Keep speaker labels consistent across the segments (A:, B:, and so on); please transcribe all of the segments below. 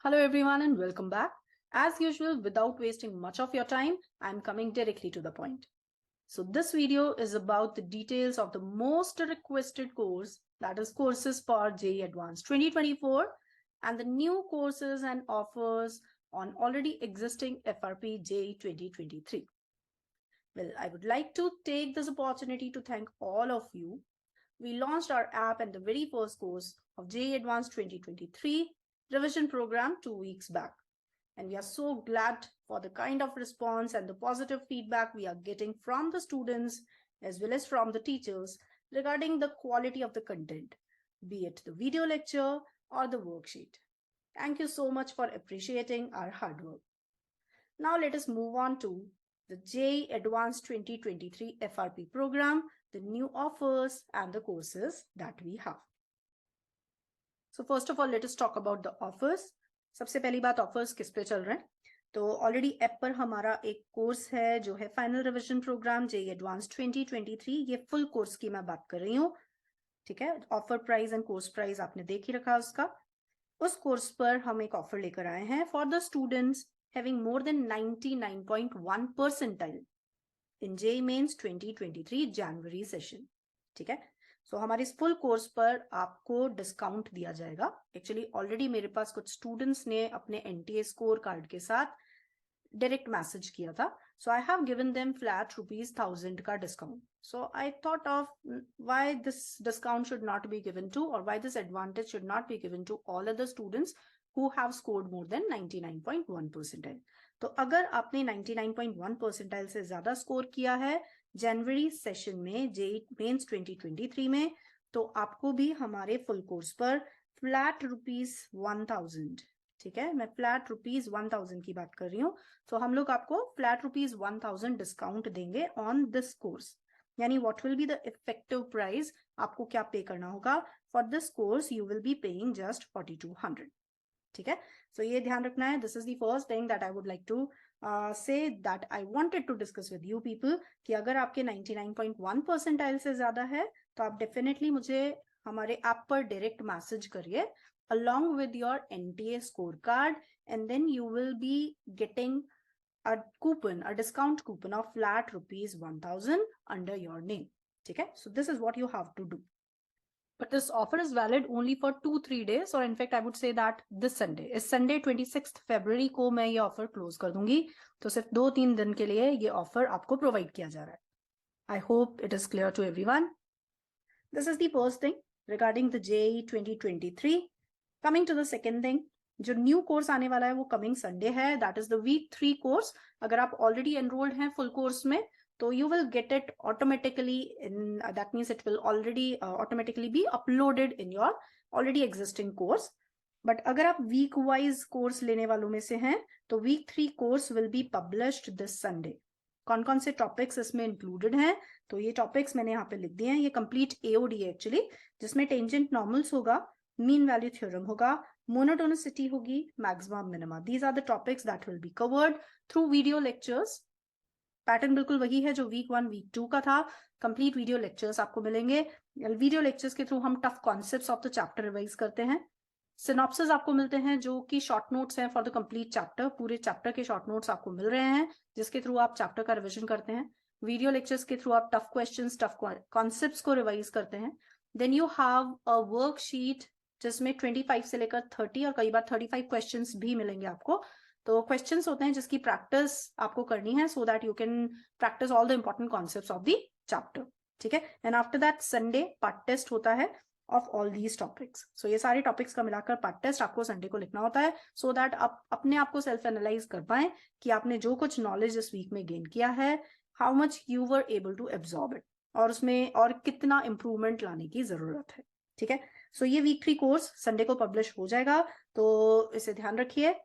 A: Hello everyone and welcome back. As usual, without wasting much of your time, I'm coming directly to the point. So this video is about the details of the most requested course, that is courses for JEE Advanced 2024 and the new courses and offers on already existing FRP JEE 2023. Well, I would like to take this opportunity to thank all of you. We launched our app and the very first course of JEE Advanced 2023 revision program 2 weeks back. And we are so glad for the kind of response and the positive feedback we are getting from the students as well as from the teachers regarding the quality of the content, be it the video lecture or the worksheet. Thank you so much for appreciating our hard work. Now let us move on to the JEE Advanced 2023 FRP program, the new offers and the courses that we have. So first of all, let us talk about the offers. सबसे पहली बात offers किस पे चल रहे हैं? तो already app पर हमारा एक कोर्स है जो है final revision program JEE Advanced 2023. ये फुल कोर्स की मैं बात कर रही हूँ, ठीक है. Offer price and course price आपने देख ही रखा उसका. उस कोर्स पर हम एक ऑफर लेकर आए हैं for the students having more than 99.1 percentile in JEE Mains 2023 January session, ठीक है. सो हमारे इस फुल कोर्स पर आपको डिस्काउंट दिया जाएगा. एक्चुअली ऑलरेडी मेरे पास कुछ स्टूडेंट्स ने अपने NTA स्कोर कार्ड के साथ डायरेक्ट मैसेज किया था. So I have given them flat ₹1000 का discount. So I thought of why this discount should not be given to और why this advantage should not be given to all other students who have scored more than 99.1 percentile. तो अगर आपने 99.1 percentile से ज्यादा score किया है जनवरी session में JEE Mains 2023 में, तो आपको भी हमारे फुल कोर्स पर फ्लैट ₹1000, ठीक है, मैं फ्लैट ₹1000 की बात कर रही हूँ. तो हम लोग आपको फ्लैट ₹1000 डिस्काउंट देंगे ऑन दिस कोर्स. यानी what will be the effective price, आपको क्या पे करना होगा for this course? You will be paying just 4200, ठीक है. सो ये ध्यान रखना है. This is the first thing that I would like to say that I wanted to discuss with you people कि अगर आपके 99.1 परसेंटाइल से ज्यादा है तो आप डेफिनेटली मुझे हमारे ऐप पर डायरेक्ट मैसेज करिए along with your NTA scorecard, and then you will be getting a coupon, a discount coupon of flat ₹1000 under your name, ठीक है. So this is what you have to do. But this offer is valid only for 2-3 days, or in fact I would say that this Sunday, इस Sunday 26th February को मैं ये offer close कर दूंगी. तो सिर्फ 2-3 दिन के लिए ये ऑफर आपको प्रोवाइड किया जा रहा है. I hope it is clear to everyone. This is the first thing regarding the JEE 2023. Coming to the second thing, जो न्यू कोर्स आने वाला है वो कमिंग संडे है. That is the week 3 course. अगर आप ऑलरेडी एनरोल्ड हैं full course में तो you will get it automatically in that means it will already automatically be uploaded in your already existing course. But अगर आप week wise course लेने वालों में से हैं तो week 3 course will be published this Sunday. कौन कौन से टॉपिक्स इसमें इंक्लूडेड हैं? तो ये टॉपिक्स मैंने यहाँ पे लिख दिए हैं. ये कंप्लीट AOD है एक्चुअली, जिसमें टेंजेंट नॉर्मल्स होगा, मीन वैल्यू थ्योरम होगा, मोनोटोनिसिटी होगी, maxima minima. These are the topics that will be covered through video lectures. Pattern बिल्कुल वही है जो वीक 1 वीक 2 का था. कंप्लीट वीडियो लेक्चर्स आपको मिलेंगे. वीडियो लेक्चर्स के थ्रू हम tough concepts of the chapter revise करते हैं. सिनॉप्सिस आपको मिलते हैं जो कि शॉर्ट नोट्स हैं फॉर द कंप्लीट चैप्टर. पूरे चैप्टर के शॉर्ट नोट्स आपको मिल रहे हैं जिसके थ्रू आप चैप्टर का रिविजन करते हैं. वीडियो लेक्चर्स के थ्रू आप टफ क्वेश्चंस, टफ कॉन्सेप्ट्स को रिवाइज करते हैं. Then you have a worksheet जिसमें 25 से लेकर 30 और कई बार 35 क्वेश्चंस भी मिलेंगे आपको. तो क्वेश्चंस होते हैं जिसकी प्रैक्टिस आपको करनी है so that you can practice all the important concepts of the chapter, ठीक है. And after that Sunday part test होता है of all these topics. So ये सारे टॉपिक्स का मिलाकर पार्ट टेस्ट आपको संडे को लिखना होता है सो दैट आप अपने आप को सेल्फ एनालाइज कर पाए कि आपने जो कुछ नॉलेज इस वीक में गेन किया है, how much you were able to absorb it, और उसमें और कितना इंप्रूवमेंट लाने की जरूरत है, ठीक है. सो ये वीक 3 कोर्स संडे को पब्लिश हो जाएगा, तो इसे ध्यान रखिए.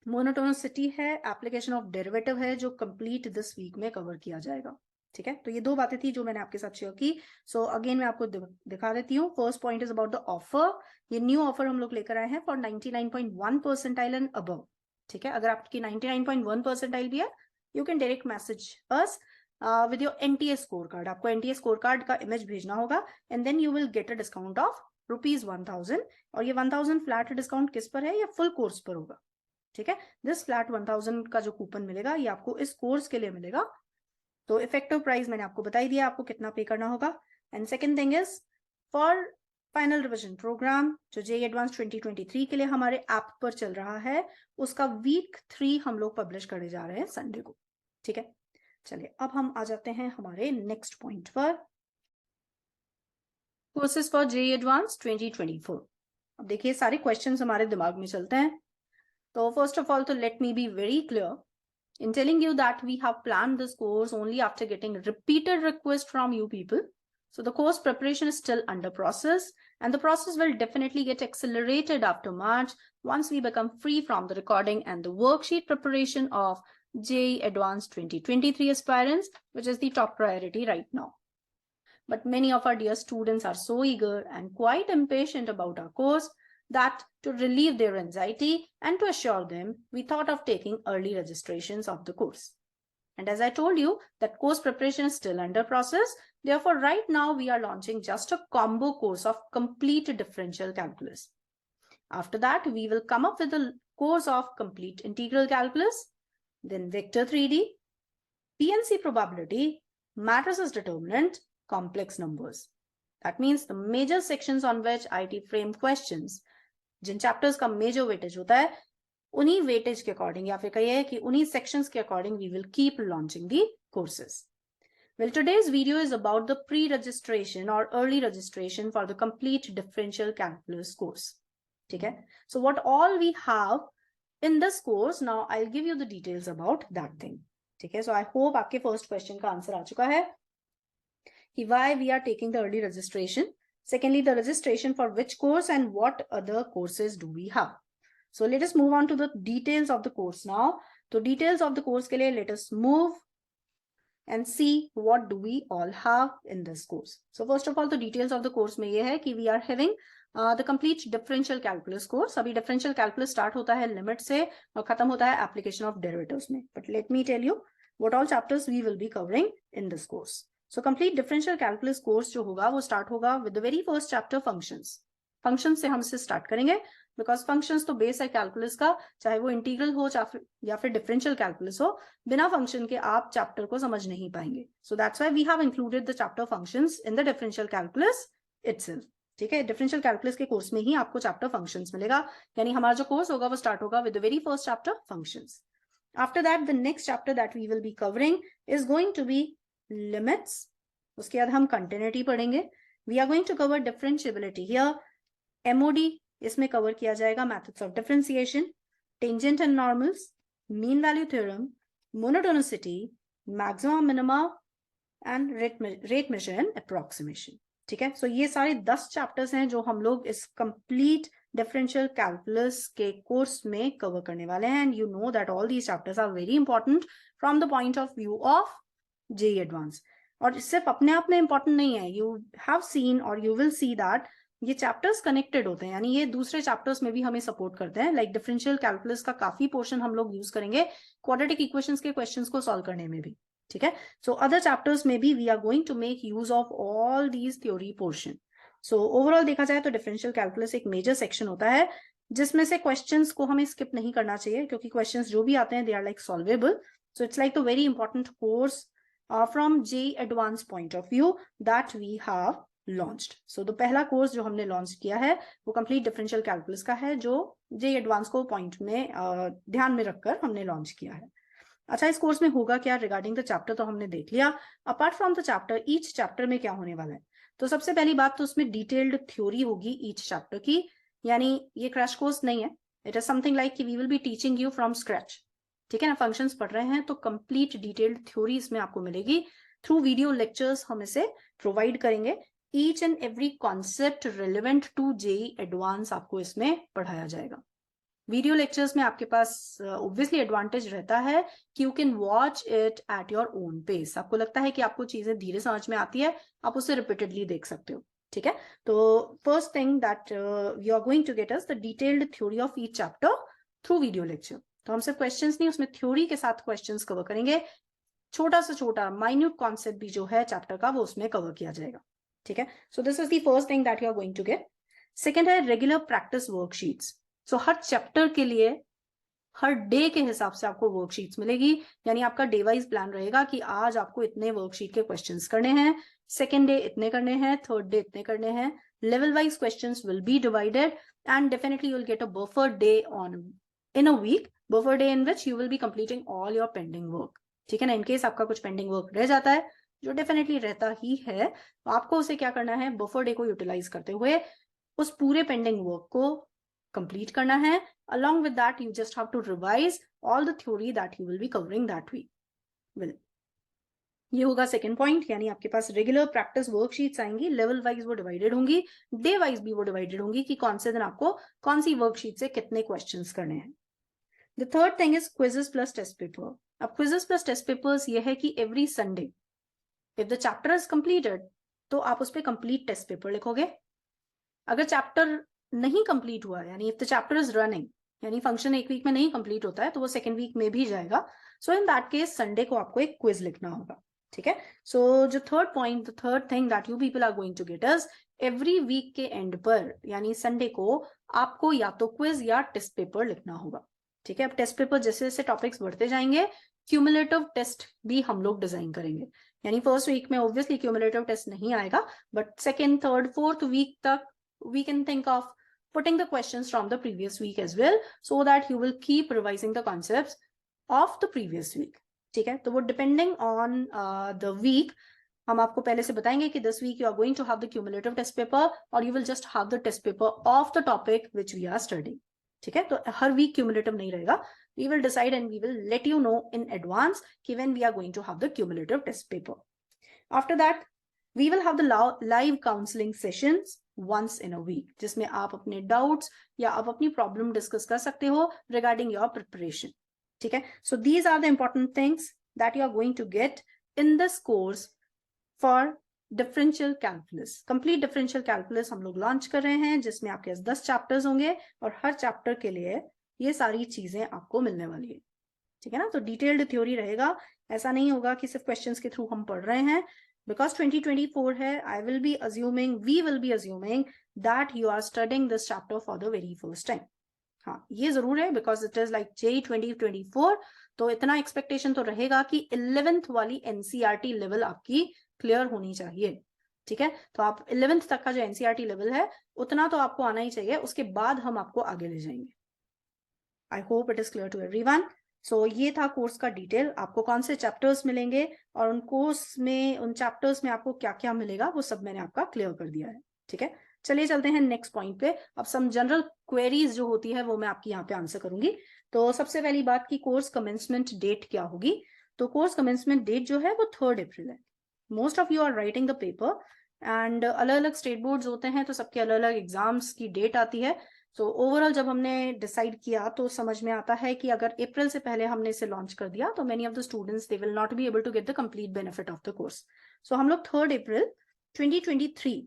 A: मोनोटोनिसिटी है, एप्लीकेशन ऑफ डेरिवेटिव है जो कंप्लीट दिस वीक में कवर किया जाएगा, ठीक है. तो ये 2 बातें थी जो मैंने आपके साथ शेयर की. सो अगेन मैं आपको दिखा देती हूँ. First point is about the offer. ये न्यू ऑफर हम लोग लेकर आए हैं फॉर 99.1 परसेंटाइल एंड अबव, ठीक है. अगर आपकी 99.1 परसेंटाइल भी है you can direct message us with your NTA score card. आपको NTA स्कोर कार्ड का इमेज भेजना होगा and then you will get a discount of ₹1000, और ये 1000 फ्लैट डिस्काउंट किस पर है? ये फुल कोर्स पर होगा, ठीक है। दिस फ्लैट 1000 का जो कूपन मिलेगा ये आपको इस कोर्स के लिए मिलेगा। तो इफेक्टिव प्राइस मैंने आपको बता ही दिया आपको कितना पे करना होगा। And second thing is for final revision program जो जेईई एडवांस 2023 के लिए हमारे ऐप पर चल रहा है, उसका वीक 3 हम लोग पब्लिश करने जा रहे हैं संडे को, ठीक है। चलिए अब हम आ जाते हैं हमारे नेक्स्ट पॉइंट पर, कोर्सेज फॉर जेईई एडवांस 2024। अब देखिए सारे क्वेश्चंस हमारे दिमाग में चलते हैं। तो फर्स्ट ऑफ ऑल तो let me be very clear in telling you that we have planned this course only after getting repeated requests from you people. So the course preparation is still under process, and the process will definitely get accelerated after March once we become free from the recording and the worksheet preparation of JEE Advanced 2023 aspirants, which is the top priority right now. But many of our dear students are so eager and quite impatient about our course that to relieve their anxiety and to assure them, we thought of taking early registrations of the course. And as I told you, that course preparation is still under process. Therefore, right now we are launching just a combo course of complete differential calculus. After that, we will come up with a course of complete integral calculus, then vector 3D, PNC probability, matrices determinant, complex numbers. That means the major sections on which IT frame questions, जिन chapters का major weightage होता है, उन्हीं weightage के according या फिर कहिए कि उन्हीं सेक्शंस के according we will keep launching the courses. Well, today's video is about the pre-registration or early registration for the complete differential calculus course. ठीक है? So what all we have in this course, now I'll give you the details about that thing. ठीक है? So I hope आपके first question का answer आ चुका है कि why we are taking the early registration. Secondly, the registration for which course and what other courses do we have. So let us move on to the details of the course now. So details of the course के लिए let us move and see what do we all have in this course. So first of all, the details of the course में ये है कि we are having the complete differential calculus course. अभी differential calculus start होता है limit से और खत्म होता है application of derivatives में. But let me tell you what all chapters we will be covering in this course. So complete differential calculus course जो होगा वो start होगा with the very first chapter functions. Functions से हम इसे start करेंगे because functions तो base है calculus का, चाहे वो integral हो या फिर differential calculus हो, बिना function के आप chapter को समझ नहीं पाएंगे. So that's why we have included the chapter functions in the differential calculus itself. ठीक है, differential calculus के course में ही आपको chapter functions मिलेगा, यानी हमारा जो course होगा वो start होगा with the very first chapter functions. After that, the next chapter that we will be covering is going to be limits. उसके बाद हम continuity पढ़ेंगे. We are going to cover differentiability here. MOD इसमें cover किया जाएगा methods of differentiation, tangent and normals, mean value theorem, monotonicity, maxima minima and rate measure and approximation. ठीक है, so ये सारे 10 chapters हैं जो हम लोग इस complete differential calculus के course में cover करने वाले हैं. And you know that all these chapters are very important from the point of view of JEE Advanced. और सिर्फ अपने आप में इंपॉर्टेंट नहीं है, यू हैव सीन और यू विल सी दैट ये चैप्टर्स कनेक्टेड होते हैं, यानी ये दूसरे चैप्टर्स में भी हमें सपोर्ट करते हैं. लाइक डिफरेंशियल कैलकुलस का काफी पोर्शन हम लोग यूज करेंगे क्वाड्रेटिक इक्वेशंस के क्वेश्चंस को सॉल्व करने में भी. ठीक है, सो अदर चैप्टर्स में भी we are going to make use of all these theory portion. So overall देखा जाए तो डिफरेंशियल कैलकुलस एक मेजर सेक्शन होता है जिसमें से क्वेश्चंस को हमें स्किप नहीं करना चाहिए, क्योंकि क्वेश्चंस जो भी आते हैं they are like solvable. So it's like the very important course from JEE Advanced point of view that we have launched. So the पहला कोर्स जो हमने लॉन्च किया है वो कंप्लीट डिफरेंशियल कैलकुलस का है, जो JEE Advanced को पॉइंट में ध्यान में रखकर हमने लॉन्च किया है. अच्छा, इस कोर्स में होगा क्या रिगार्डिंग द चैप्टर तो हमने देख लिया. Apart from the chapter, each chapter में क्या होने वाला है, तो सबसे पहली बात तो उसमें डिटेल्ड थ्योरी होगी ईच चैप्टर की, यानी ये क्रैश कोर्स नहीं है. It is something like we will be teaching you from scratch. ठीक है ना, फंक्शंस पढ़ रहे हैं तो कंप्लीट डिटेल्ड थ्योरी इसमें आपको मिलेगी. थ्रू वीडियो लेक्चर्स हम इसे प्रोवाइड करेंगे. Each and every concept relevant to JEE advance आपको इसमें पढ़ाया जाएगा. वीडियो लेक्चर्स में आपके पास ऑब्वियसली एडवांटेज रहता है कि you can watch it at your own pace. आपको लगता है कि आपको चीजें धीरे समझ में आती है, आप उसे रिपीटेडली देख सकते हो. ठीक है, तो first thing that you are going to get us the detailed theory of each chapter through video lecture. तो हम सिर्फ क्वेश्चंस नहीं, उसमें थ्योरी के साथ क्वेश्चंस कवर करेंगे. छोटा से छोटा माइन्यूट कॉन्सेप्ट भी जो है चैप्टर का वो उसमें कवर किया जाएगा. ठीक है, so this is the first thing that you are going to get. Second है रेगुलर प्रैक्टिस वर्कशीट्स। सो हर चैप्टर के लिए हर डे के हिसाब से आपको वर्कशीट्स मिलेगी, यानी आपका डे वाइज प्लान रहेगा कि आज आपको इतने वर्कशीट के क्वेश्चंस करने हैं, सेकेंड डे इतने करने हैं, थर्ड डे इतने करने हैं। Level wise questions will be divided and definitely you will get a buffer day on in a week, buffer day in which you will be completing all your pending work. ठीक है ना, in case आपका कुछ pending work रह जाता है, जो definitely रहता ही है, तो आपको उसे क्या करना है, बफर डे को यूटिलाइज करते हुए उस पूरे पेंडिंग वर्क को कंप्लीट करना है। Along with that, you just have to revise all the theory that you will be covering that week. Well, ये होगा सेकेंड पॉइंट, यानी आपके पास रेगुलर प्रैक्टिस वर्कशीट्स आएंगी, लेवल वाइज वो डिवाइडेड होंगी, डे वाइज भी वो डिवाइडेड होंगी कि कौन से दिन आपको कौन सी वर्कशीट से कितने क्वेश्चंस करने हैं। The third thing is quizzes plus test paper. अब क्विजेस प्लस टेस्ट पेपर्स ये है कि every Sunday if the chapter is completed तो आप उस पर कंप्लीट टेस्ट पेपर लिखोगे। अगर चैप्टर नहीं कंप्लीट हुआ, यानी if the chapter is running, यानी फंक्शन एक वीक में नहीं कंप्लीट होता है, तो वो सेकेंड वीक में भी जाएगा। सो इन दैट केस संडे को आपको एक क्विज लिखना होगा। ठीक है, सो जो third point, the third thing that you people are going to get is every week के एंड पर, यानी संडे को आपको या तो क्विज या टेस्ट पेपर लिखना होगा। ठीक है, अब टेस्ट पेपर जैसे जैसे टॉपिक्स बढ़ते जाएंगे, क्यूमुलेटिव टेस्ट भी हम लोग डिजाइन करेंगे। यानी फर्स्ट वीक में ऑब्वियसली क्यूमुलेटिव टेस्ट नहीं आएगा, but second, third, fourth week तक we can think of putting the questions from the previous week as well, so that you will keep revising the concepts of the previous week. ठीक है, तो वो depending on the week हम आपको पहले से बताएंगे कि this week you are going to have the cumulative test paper or you will just have the test paper of the topic which we are studying. ठीक है, तो हर week cumulative नहीं रहेगा, we will decide and we will let you know in advance कि when we are going to have the cumulative test paper. After that we will have the live counseling sessions once in a week, जिसमें आप अपने doubts या आप अपनी problem discuss कर सकते हो रिगार्डिंग योर प्रिपरेशन। ठीक है, so these are the important things that you are going to get in this course for differential calculus. Complete differential calculus हम लोग लॉन्च कर रहे हैं, जिसमें आपके पास 10 चैप्टर्स होंगे और हर चैप्टर के लिए ये सारी चीजें आपको मिलने वाली है। ठीक है ना, तो डिटेल्ड थ्योरी रहेगा, ऐसा नहीं होगा कि सिर्फ क्वेश्चंस के थ्रू हम पढ़ रहे हैं। Because 2024 है, we will be assuming that you are studying this chapter for the very first time. हाँ, ये जरूर है, because it is like JEE 2024, तो इतना एक्सपेक्टेशन तो रहेगा कि 11th वाली NCERT लेवल आपकी क्लियर होनी चाहिए। ठीक है, तो आप 11th तक का जो NCERT लेवल है उतना तो आपको आना ही चाहिए, उसके बाद हम आपको आगे ले जाएंगे। I hope it is clear to everyone. सो ये था कोर्स का डिटेल, आपको कौन से चैप्टर्स मिलेंगे और उन कोर्स में, उन चैप्टर्स में आपको क्या क्या मिलेगा, वो सब मैंने आपका क्लियर कर दिया है। ठीक है, चलिए चलते हैं नेक्स्ट पॉइंट पे। अब सम जनरल क्वेरीज जो होती है वो मैं आपकी यहाँ पे आंसर करूंगी। तो सबसे पहली बात की कोर्स कमेंसमेंट डेट क्या होगी। तो कोर्स कमेंसमेंट डेट जो है वो 3 अप्रैल है। Most of you are writing the paper and अलग अलग स्टेट बोर्ड्स होते हैं, तो सबके अलग अलग एग्जाम्स की डेट आती है। तो ओवरऑल जब हमने डिसाइड किया तो समझ में आता है कि अगर अप्रैल से पहले हमने इसे लॉन्च कर दिया तो many of the students they will not be able to get the complete benefit of the course. So हम लोग 3 अप्रैल 2023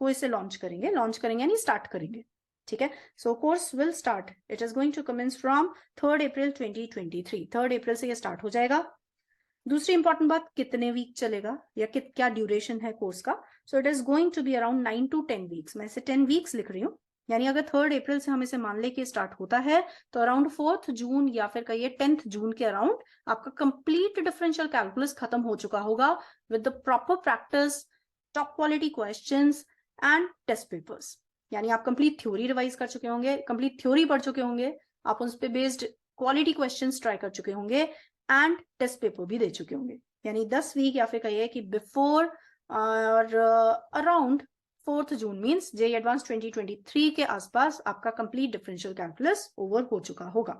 A: को इसे लॉन्च करेंगे यानी स्टार्ट करेंगे। ठीक है, so course will start, it is going to commence from 3 April 2023। 3 अप्रैल से ये स्टार्ट हो जाएगा। दूसरी इंपॉर्टेंट बात, कितने वीक चलेगा या क्या ड्यूरेशन है कोर्स का। So it is going to be around 9 to 10 weeks. मैं इसे 10 वीक्स लिख रही हूँ, यानी अगर 3 अप्रैल से हम इसे मान ले कि स्टार्ट होता है तो अराउंड 4th जून या फिर कहिए 10th जून के अराउंड आपका कंप्लीट डिफरेंशियल कैलकुलस खत्म हो चुका होगा with the proper practice, top quality questions and test papers. यानी आप कंप्लीट थ्योरी रिवाइज कर चुके होंगे, कंप्लीट थ्योरी पढ़ चुके होंगे, आप उस पर बेस्ड क्वालिटी क्वेश्चंस ट्राई कर चुके होंगे एंड टेस्ट पेपर भी दे चुके होंगे। यानी 10 वीक या फिर कहिए कि बिफोर और अराउंड 4th जून मीन्स JEE एडवांस 2023 के आसपास आपका कंप्लीट डिफरेंशियल कैलकुलस ओवर हो चुका होगा।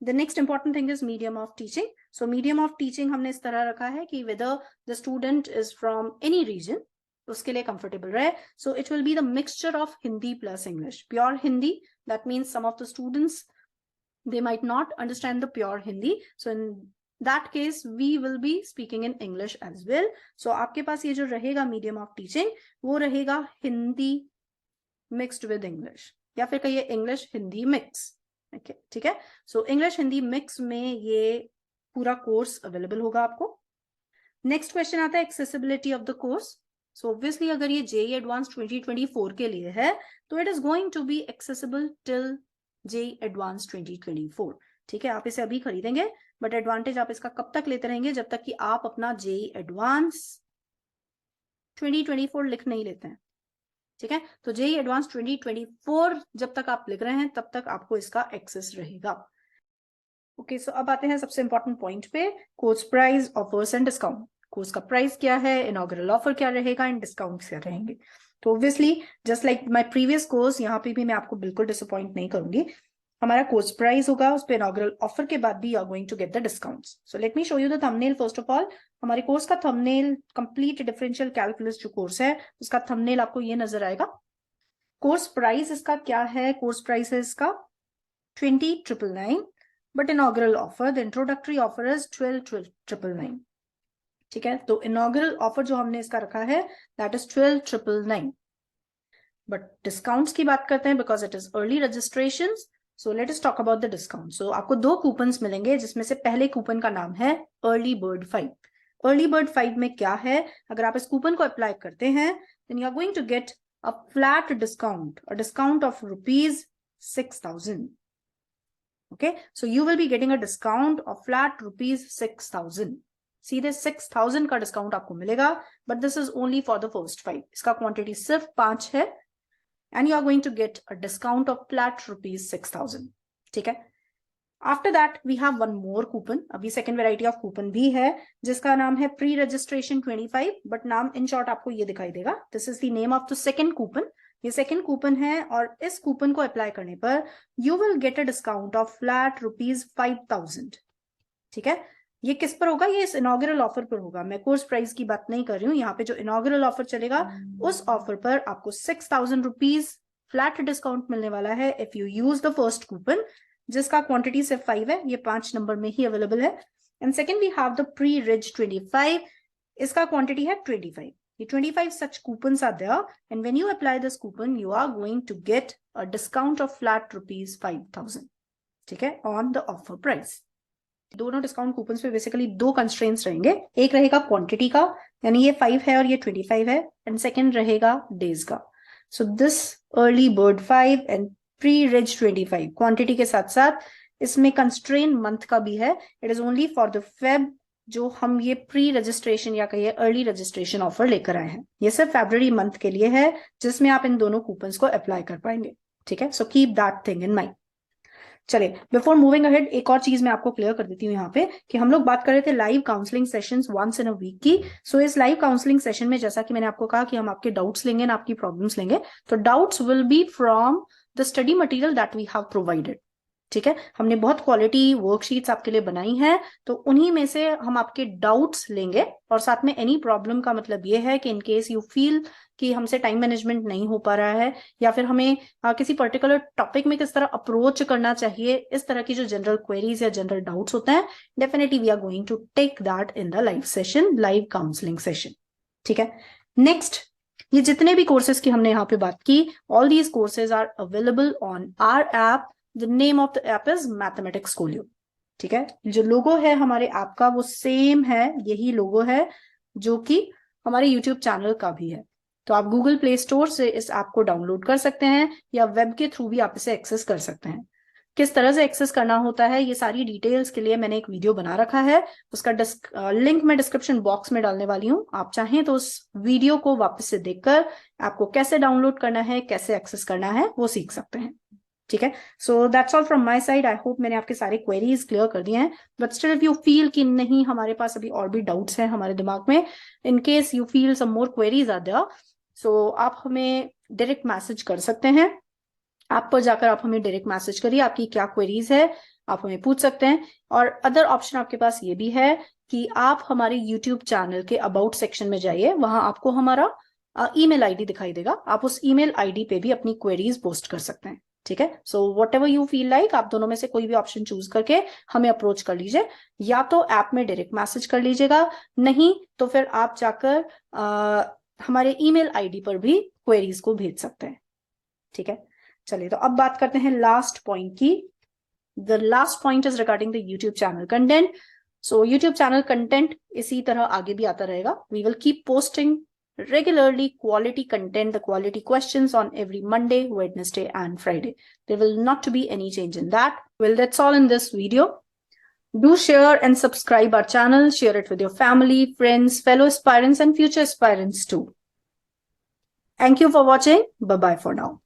A: The next important thing is medium of teaching. So medium of teaching हमने इस तरह रखा है कि whether the student is from any region, उसके लिए कंफर्टेबल रहे। So it will be the mixture of Hindi plus English. Pure Hindi, that means some of the students they might not understand the pure Hindi, so in that case we will be speaking in English as well. So आपके पास ये जो रहेगा medium of teaching वो रहेगा Hindi mixed with English या फिर कहिए English Hindi mix। ठीक है, so English हिंदी mix में ये पूरा कोर्स अवेलेबल होगा आपको। नेक्स्ट क्वेश्चन आता है accessibility of the course. So obviously अगर ये जेई एडवांस 2024 के लिए है तो it is going to be accessible till JEE advance 2024। ठीक है, आप इसे अभी खरीदेंगे बट एडवांटेज आप इसका कब तक लेते रहेंगे, जब तक कि आप अपना जेई एडवांस 2024 लिख नहीं लेते हैं। ठीक है, तो जेई एडवांस 2024 जब तक आप लिख रहे हैं तब तक आपको इसका एक्सेस रहेगा। ओके, सो अब आते हैं सबसे इंपॉर्टेंट पॉइंट पे, course price, offers and discount. Course का प्राइस क्या है, इनॉग्रल ऑफर क्या रहेगा एंड डिस्काउंट क्या रहेंगे। तो obviously just like my previous course, यहाँ पे भी मैं आपको बिल्कुल डिसअपॉइंट नहीं करूंगी। हमारा कोर्स प्राइस होगा, उस पर इनॉग्रल ऑफर के बाद भी you are going to get the discounts. So let me show you the thumbnail. First of all हमारे कोर्स का थंबनेल, कंप्लीट डिफरेंशियल कैलकुलस जो कोर्स है उसका थंबनेल आपको ये नजर आएगा। कोर्स प्राइस इसका क्या है, कोर्स प्राइस है इसका 20,999, but inaugural offer, the introductory offer is 12,999। ठीक है, तो इनॉग्रल ऑफर जो हमने इसका रखा है दैट इज 12,999। बट डिस्काउंट्स की बात करते हैं because it is early registration. So let us talk about the discount. So आपको 2 कूपन्स मिलेंगे जिसमें से पहले कूपन का नाम है अर्ली बर्ड 5। अर्ली बर्ड 5 में क्या है, अगर आप इस कूपन को अप्लाई करते हैं then you are going to get a flat discount, a discount of ₹6,000। Okay, so you will be getting a discount of flat ₹6,000. सीधे 6,000 का डिस्काउंट आपको मिलेगा, but this is only for the first 5। इसका quantity सिर्फ 5 है and you are going to get a discount of flat ₹6,000। ठीक है, after that we have one more coupon. अभी सेकेंड वेराइटी ऑफ कूपन भी है जिसका नाम है प्री रजिस्ट्रेशन 25, बट नाम इन शॉर्ट आपको ये दिखाई देगा। This is the name of the second coupon. ये सेकेंड कूपन है और इस कूपन को अप्लाई करने पर you will get a discount of flat ₹5,000। ठीक है, ये किस पर होगा, ये इस इनॉग्रल ऑफर पर होगा। मैं कोर्स प्राइस की बात नहीं कर रही हूँ, यहाँ पे जो इनॉग्रल ऑफर चलेगा उस ऑफर पर आपको ₹6,000 फ्लैट डिस्काउंट मिलने वाला है if you use the first coupon, जिसका क्वांटिटी सिर्फ 5 है, ये 5 नंबर में ही अवेलेबल है। And second we have the pre ridge 25, इसका क्वांटिटी है 25। The 25 such coupons are there, and when you apply this coupon, you are going to get a discount of flat ₹5,000. ठीक है, on the offer price. दोनों discount coupons पे basically 2 constraints रहेंगे। एक रहेगा quantity का, यानी ये 5 है और ये 25 है, एंड सेकेंड रहेगा डेज का। So this early bird 5 and pre ridge 25 quantity के साथ साथ इसमें कंस्ट्रेन मंथ का भी है। It is only for the Feb जो हम ये प्री रजिस्ट्रेशन या कहिए अर्ली रजिस्ट्रेशन ऑफर लेकर आए हैं। ये सिर्फ फरवरी मंथ के लिए है जिसमें आप इन दोनों कूपन्स को अप्लाई कर पाएंगे। ठीक है, so keep that thing in mind. चलिए, बिफोर मूविंग अहेड एक और चीज मैं आपको क्लियर कर देती हूँ यहाँ पे कि हम लोग बात कर रहे थे live counselling sessions once in a week की। सो इस लाइव काउंसलिंग सेशन में जैसा कि मैंने आपको कहा कि हम आपके डाउट्स लेंगे ना आपकी प्रॉब्लम्स लेंगे, तो doubts will be from the study material that we have provided. ठीक है, हमने बहुत क्वालिटी वर्कशीट्स आपके लिए बनाई हैं, तो उन्हीं में से हम आपके डाउट्स लेंगे। और साथ में एनी प्रॉब्लम का मतलब ये है कि इन केस यू फील कि हमसे टाइम मैनेजमेंट नहीं हो पा रहा है या फिर हमें किसी पर्टिकुलर टॉपिक में किस तरह अप्रोच करना चाहिए, इस तरह की जो जनरल क्वेरीज या जनरल डाउट्स होते हैं, definitely we are going to take that in the live session, live counselling session. ठीक है, नेक्स्ट, ये जितने भी कोर्सेज की हमने यहाँ पे बात की, all these courses are available on our app. The name of the app is Mathematics Scolio. ठीक है, जो लोगो है हमारे ऐप का वो सेम है, यही लोगो है जो कि हमारे YouTube चैनल का भी है। तो आप Google Play Store से इस ऐप को डाउनलोड कर सकते हैं या वेब के थ्रू भी आप इसे एक्सेस कर सकते हैं। किस तरह से एक्सेस करना होता है, ये सारी डिटेल्स के लिए मैंने एक वीडियो बना रखा है, उसका लिंक मैं डिस्क्रिप्शन बॉक्स में डालने वाली हूँ। आप चाहें तो उस वीडियो को वापस से देखकर आपको कैसे डाउनलोड करना है, कैसे एक्सेस करना है, वो सीख सकते हैं। ठीक है, so that's all from my side. I hope मैंने आपके सारे क्वेरीज क्लियर कर दिए हैं, but still if you feel कि नहीं हमारे पास अभी और भी डाउट्स हैं हमारे दिमाग में, in case you feel some more queries are there, so आप हमें डायरेक्ट मैसेज कर सकते हैं। ऐप पर जाकर आप हमें डायरेक्ट मैसेज करिए, आपकी क्या क्वेरीज है आप हमें पूछ सकते हैं। और अदर ऑप्शन आपके पास ये भी है कि आप हमारे यूट्यूब चैनल के अबाउट सेक्शन में जाइए, वहां आपको हमारा ईमेल आईडी दिखाई देगा, आप उस ईमेल आईडी पे भी अपनी क्वेरीज पोस्ट कर सकते हैं। ठीक है, so what ever you feel like, आप दोनों में से कोई भी ऑप्शन चूज करके हमें अप्रोच कर लीजिए, या तो ऐप में डायरेक्ट मैसेज कर लीजिएगा, नहीं तो फिर आप जाकर हमारे ईमेल आईडी पर भी क्वेरीज को भेज सकते हैं। ठीक है, चलिए तो अब बात करते हैं लास्ट पॉइंट की। The last point is regarding the YouTube channel content. So YouTube channel content इसी तरह आगे भी आता रहेगा। We will keep posting regularly quality content, the quality questions on every Monday, Wednesday, and Friday. There will not be any change in that. Well, that's all in this video. Do share and subscribe our channel, share it with your family, friends, fellow aspirants, and future aspirants too. Thank you for watching. Bye-bye for now.